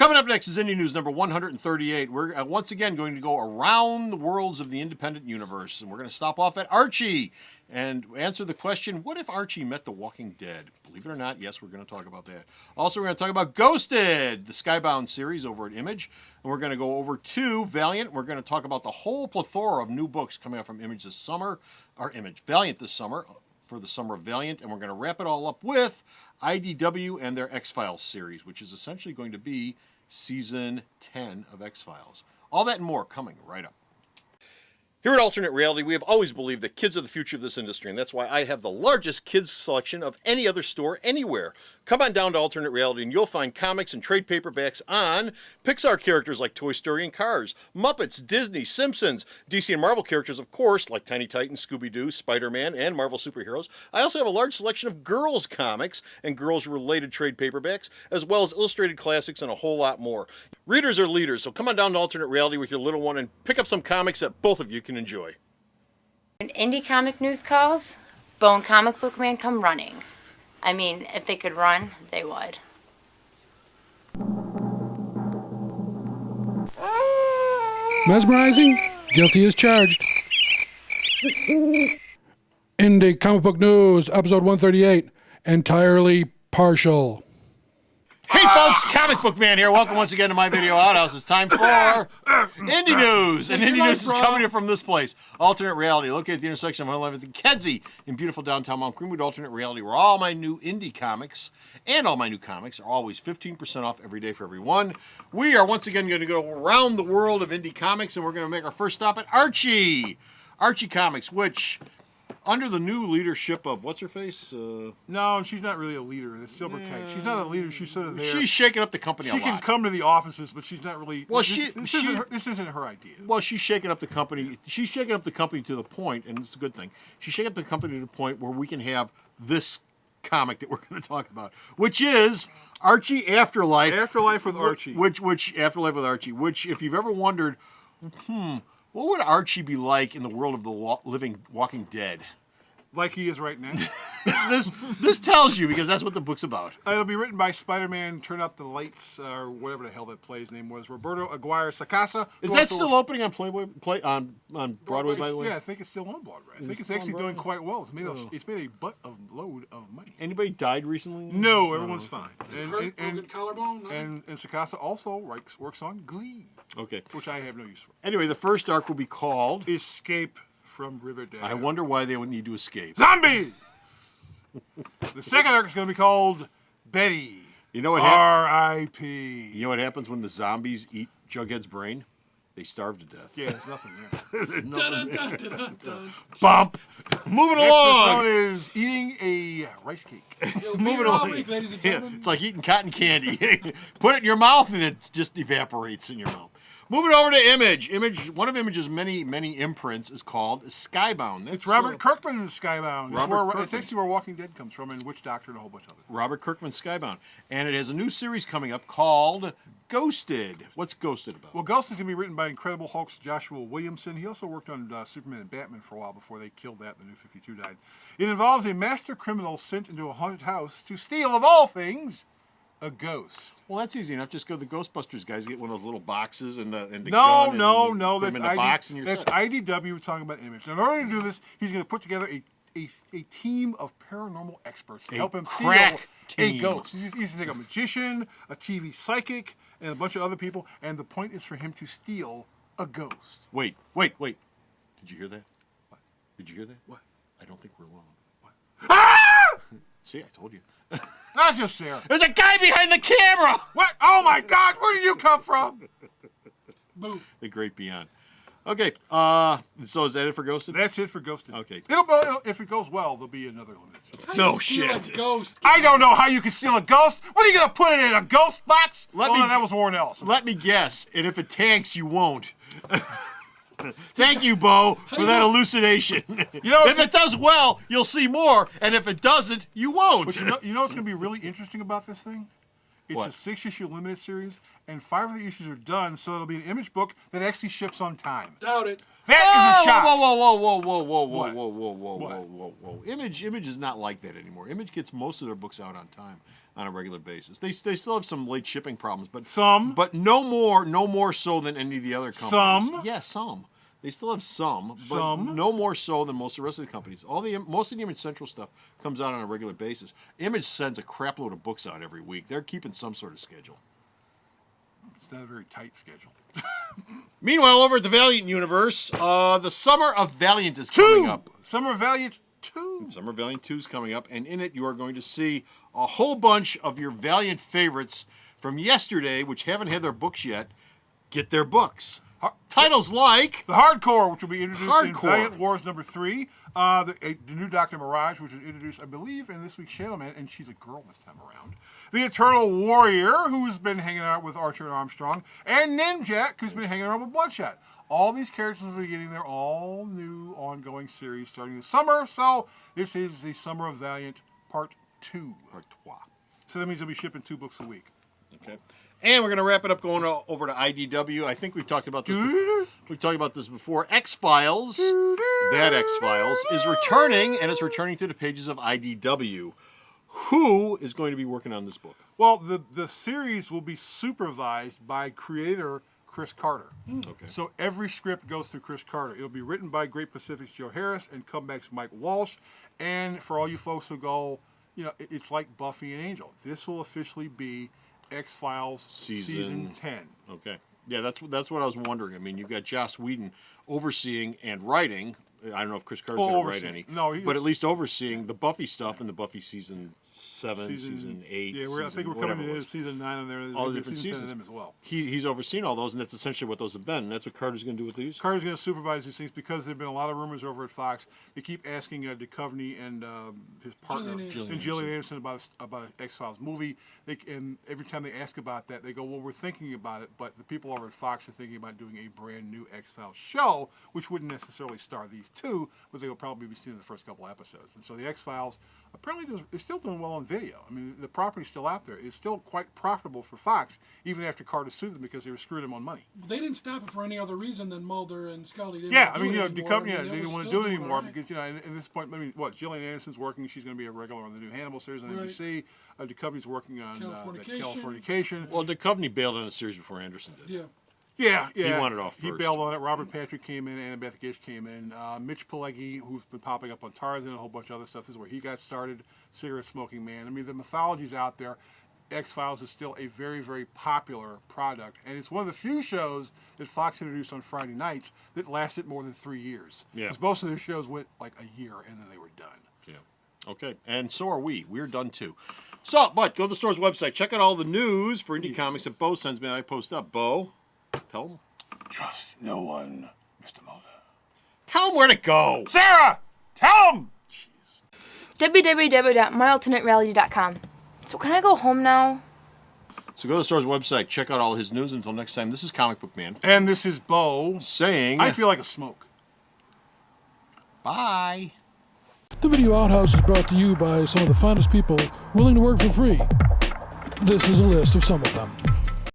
Coming up next is Indy News number 138. We're once again going to go around the worlds of the independent universe, and we're going to stop off at Archie and answer the question, what if Archie met the Walking Dead? Believe it or not, yes, we're going to talk about that. Also, we're going to talk about Ghosted, the Skybound series over at Image, and we're going to go over to Valiant. We're going to talk about the whole plethora of new books coming out from Image this summer, or Image Valiant this summer, for the summer of Valiant, and we're going to wrap it all up with IDW and their X-Files series, which is essentially going to be Season 10 of X-Files. All that and more coming right up. Here at Alternate Reality, we have always believed that kids are the future of this industry, and that's why I have the largest kids selection of any other store anywhere. Come on down to Alternate Reality and you'll find comics and trade paperbacks on Pixar characters like Toy Story and Cars, Muppets, Disney, Simpsons, DC and Marvel characters, of course, like Tiny Titans, Scooby-Doo, Spider-Man, and Marvel superheroes. I also have a large selection of girls comics and girls-related trade paperbacks, as well as illustrated classics and a whole lot more. Readers are leaders, so come on down to Alternate Reality with your little one and pick up some comics that both of you can enjoy. When indie comic news calls, Bone Comic Book Man come running. I mean, if they could run, they would. Mesmerizing? Guilty as charged. Indie Comic Book News, episode 138, entirely partial. Hey folks, Comic Book Man here. Welcome once again to my video outhouse. It's time for Indie News. And Indie News is coming here from this place, Alternate Reality, located at the intersection of 111th and Kedzie in beautiful downtown Mount Greenwood. Alternate Reality, where all my new indie comics and all my new comics are always 15% off every day for everyone. We are once again going to go around the world of indie comics, and we're going to make our first stop at Archie. Archie Comics, which, under the new leadership of what's-her-face? No, she's not really a leader. The Silver Kite. She's not a leader. She's sort of there. She's shaking up the company a lot. She can come to the offices, but she's not really. Well, this isn't her idea. Well, she's shaking up the company. She's shaking up the company to the point, and it's a good thing. She's shaking up the company to the point where we can have this comic that we're going to talk about, which is Archie Afterlife. Afterlife with Archie. Which Afterlife with Archie. Which, if you've ever wondered, what would Archie be like in the world of the living Walking Dead? Like he is right now. This tells you, because that's what the book's about. It'll be written by Spider-Man, Turn Up the Lights, or whatever the hell that play's name was. Roberto Aguirre Sacasa. Is that still opening on on Broadway, by the way? Yeah, I think it's still on Broadway. I think it's actually doing quite well. It's made a load of money. Anybody died recently? No, everyone's fine. And collarbone. And Sacasa also works on Glee. Okay. Which I have no use for. Anyway, the first arc will be called Escape from Riverdale. I wonder why they would need to escape. Zombie! The second arc is going to be called Betty. You know what R.I.P. You know what happens when the zombies eat Jughead's brain? They starve to death. Yeah, there's nothing there. There's nothing there. Bump! Moving Next along! is known as eating a rice cake. Moving along. Ladies and Yeah, gentlemen. it's like eating cotton candy. Put it in your mouth and it just evaporates in your mouth. Moving over to Image. One of Image's many imprints is called Skybound. It's Robert Kirkman's Skybound. Robert It's actually where Walking Dead comes from, and Witch Doctor and a whole bunch of others. Robert Kirkman's Skybound. And it has a new series coming up called Ghosted. What's Ghosted about? Well, Ghost is going to be written by Incredible Hulk's Joshua Williamson. He also worked on Superman and Batman for a while before they killed that and the New 52 died. It involves a master criminal sent into a haunted house to steal, of all things, a ghost. Well, that's easy enough. Just go to the Ghostbusters guys, get one of those little boxes and the No, gun no, and no. put them in the box and you're That's set. IDW. We're talking about Image. Now, in order to do this, he's going to put together a team of paranormal experts to help him steal a ghost. He's going to take a magician, a TV psychic, and a bunch of other people, and the point is for him to steal a ghost. Wait. Did you hear that? What? Did you hear that? What? I don't think we're alone. What? Ah! See, I told you. That's just Sarah. There's a guy behind the camera! What? Oh my God! Where did you come from? Boom. The great beyond. Okay, so is that it for Ghosted? That's it for Ghosted. Okay. If it goes well, there'll be another limited series. How do No you steal shit. a ghost. I don't know how you can steal a ghost. What are you gonna put it in a ghost box? That was Warren Ellis. Let me guess, and if it tanks, you won't. Thank you, Bo, for that elucidation. If it does well, you'll see more, and if it doesn't, you won't. But you know what's going to be really interesting about this thing? It's What? a 6-issue limited series, and 5 of the issues are done, so it'll be an Image book that actually ships on time. Doubt it. That is a shock. Whoa. Image is not like that anymore. Image gets most of their books out on time on a regular basis. They still have some late shipping problems, but no more so than any of the other companies. Some? Yeah, some. They still have some, but Some? no more so than most of the rest of the companies. Most of the Image Central stuff comes out on a regular basis. Image sends a crap load of books out every week. They're keeping some sort of schedule. It's not a very tight schedule. Meanwhile, over at the Valiant universe, the Summer of Valiant is coming up. Summer of Valiant 2. Summer Valiant 2 is coming up, and in it you are going to see a whole bunch of your Valiant favorites from yesterday, which haven't had their books yet, get their books. Titles like The Hardcore, which will be introduced in Hardcore. Valiant Wars #3. The new Dr. Mirage, which is introduced, I believe, in this week's Shadow Man, and she's a girl this time around. The Eternal Warrior, who's been hanging out with Archer and Armstrong, and Ninjak, who's been hanging around with Bloodshot. All these characters will be getting their all new ongoing series starting this summer. So this is the Summer of Valiant Part 2. Part 2. So that means they'll be shipping 2 books a week. Okay. And we're going to wrap it up going over to IDW. I think we've talked about this before. X-Files, that X-Files, is returning, and it's returning to the pages of IDW. Who is going to be working on this book? Well, the series will be supervised by creator Chris Carter. Okay. So every script goes through Chris Carter. It'll be written by Great Pacific's Joe Harris and Comeback's Mike Walsh. And for all you folks who go, it's like Buffy and Angel. This will officially be X-Files season 10. Okay. Yeah, that's what I was wondering. I mean, you've got Joss Whedon overseeing and writing. I don't know if Chris Carter's going to write any. No, but at least overseeing the Buffy stuff and the Buffy season 7, season 8. Yeah, I think we're coming into season 9 and there's all the different season 10 seasons of them as well. He's overseen all those, and that's essentially what those have been. And that's what Carter's going to do with these. Carter's going to supervise these things because there have been a lot of rumors over at Fox. They keep asking Duchovny and his partner Gillian Anderson about an X-Files movie. And every time they ask about that, they go, "Well, we're thinking about it, but the people over at Fox are thinking about doing a brand new X-Files show, which wouldn't necessarily star these two, but they will probably be seen in the first couple episodes." And so the X-Files apparently is still doing well on video. I mean, the property's still out there. It's still quite profitable for Fox, even after Carter sued them because they were screwing them on money. They didn't stop it for any other reason than Mulder and Scully didn't Duchovny they didn't want to do it anymore because, at this point, Gillian Anderson's working. She's going to be a regular on the new Hannibal series on NBC. Duchovny's working on Californication. Well, Duchovny bailed on a series before Anderson did. Yeah. He wanted off first. He bailed on it. Robert Patrick came in. Annabeth Gish came in. Mitch Pileggi, who's been popping up on Tarzan and a whole bunch of other stuff. This is where he got started. Cigarette smoking man. I mean, the mythology's out there. X-Files is still a very, very popular product. And it's one of the few shows that Fox introduced on Friday nights that lasted more than 3 years. Yeah. Because most of their shows went like a year and then they were done. Yeah. Okay. And so are we. We're done too. So, but go to the store's website. Check out all the news for indie comics that Bo sends me. I post up. Bo, tell them. Trust no one, Mr. Mulder. Tell them where to go. Sarah, tell them. www.myalternatereality.com. So can I go home now? So go to the store's website. Check out all his news. Until next time, this is Comic Book Man. And this is Bo saying, I feel like a smoke. Bye. The Video Outhouse is brought to you by some of the finest people willing to work for free. This is a list of some of them.